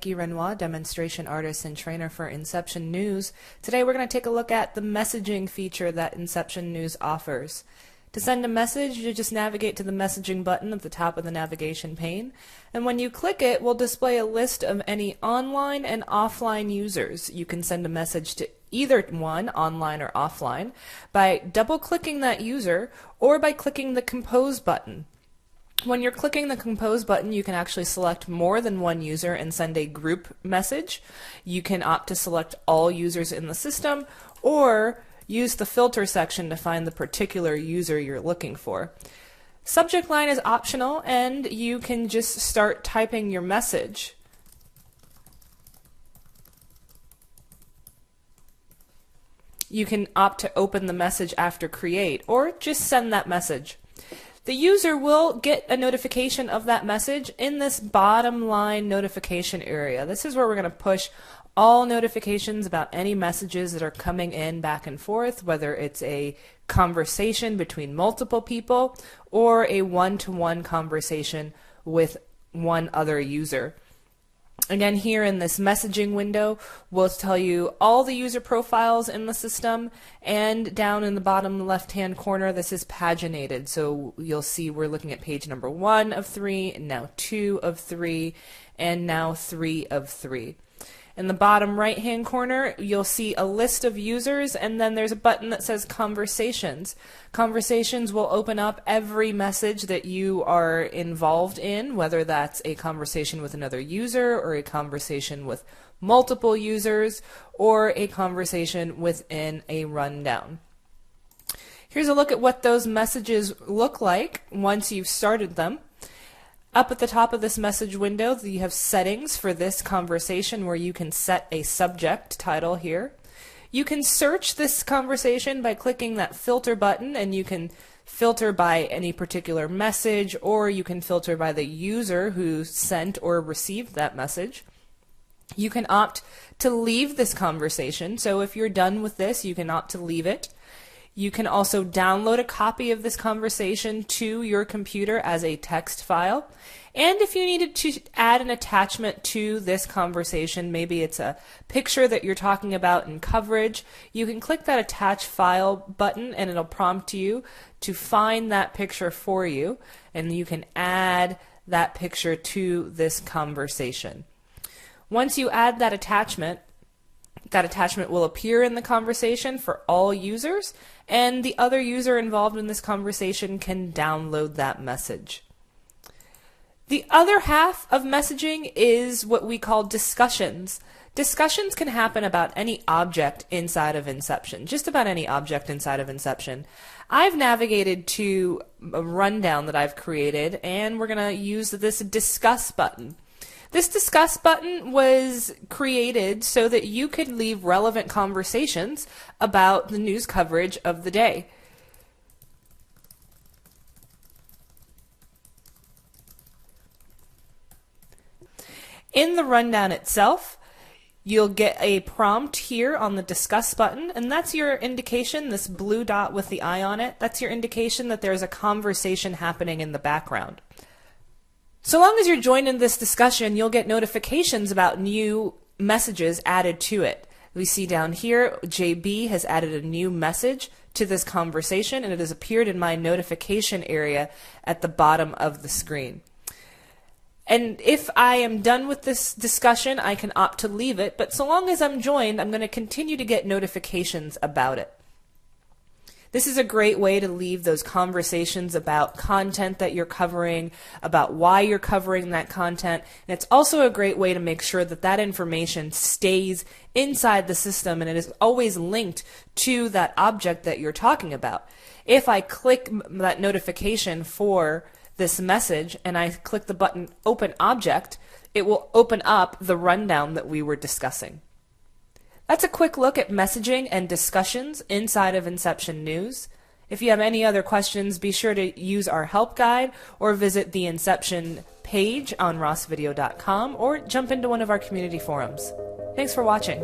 Nikki Renoir, demonstration artist and trainer for Inception News. Today we're going to take a look at the messaging feature that Inception News offers. To send a message, you just navigate to the messaging button at the top of the navigation pane, and when you click it, we'll display a list of any online and offline users. You can send a message to either one, online or offline, by double-clicking that user or by clicking the Compose button. When you're clicking the Compose button, you can actually select more than one user and send a group message. You can opt to select all users in the system or use the filter section to find the particular user you're looking for. Subject line is optional, and you can just start typing your message. You can opt to open the message after create, or just send that message. The user will get a notification of that message in this bottom line notification area. This is where we're going to push all notifications about any messages that are coming in back and forth, whether it's a conversation between multiple people or a one-to-one conversation with one other user. Again, here in this messaging window, we'll tell you all the user profiles in the system, and down in the bottom left-hand corner, this is paginated. So you'll see we're looking at page number 1 of 3, and now 2 of 3, and now 3 of 3. In the bottom right-hand corner, you'll see a list of users, and then there's a button that says Conversations. Conversations will open up every message that you are involved in, whether that's a conversation with another user, or a conversation with multiple users, or a conversation within a rundown. Here's a look at what those messages look like once you've started them. Up at the top of this message window, you have settings for this conversation where you can set a subject title here. You can search this conversation by clicking that filter button, and you can filter by any particular message, or you can filter by the user who sent or received that message. You can opt to leave this conversation, so if you're done with this, you can opt to leave it. You can also download a copy of this conversation to your computer as a text file. And if you needed to add an attachment to this conversation, maybe it's a picture that you're talking about in coverage, you can click that Attach File button, and it'll prompt you to find that picture for you, and you can add that picture to this conversation. Once you add that attachment will appear in the conversation for all users, and the other user involved in this conversation can download that message. The other half of messaging is what we call discussions. Discussions can happen about any object inside of Inception, just about any object inside of Inception. I've navigated to a rundown that I've created, and we're going to use this Discuss button. This Discuss button was created so that you could leave relevant conversations about the news coverage of the day. In the rundown itself, you'll get a prompt here on the Discuss button, and that's your indication, this blue dot with the eye on it, that's your indication that there's a conversation happening in the background. So long as you're joined in this discussion, you'll get notifications about new messages added to it. We see down here, JB has added a new message to this conversation, and it has appeared in my notification area at the bottom of the screen. And if I am done with this discussion, I can opt to leave it, but so long as I'm joined, I'm going to continue to get notifications about it. This is a great way to leave those conversations about content that you're covering, about why you're covering that content, and it's also a great way to make sure that that information stays inside the system and it is always linked to that object that you're talking about. If I click that notification for this message and I click the button Open Object, it will open up the rundown that we were discussing. That's a quick look at messaging and discussions inside of Inception News. If you have any other questions, be sure to use our help guide or visit the Inception page on rossvideo.com or jump into one of our community forums. Thanks for watching.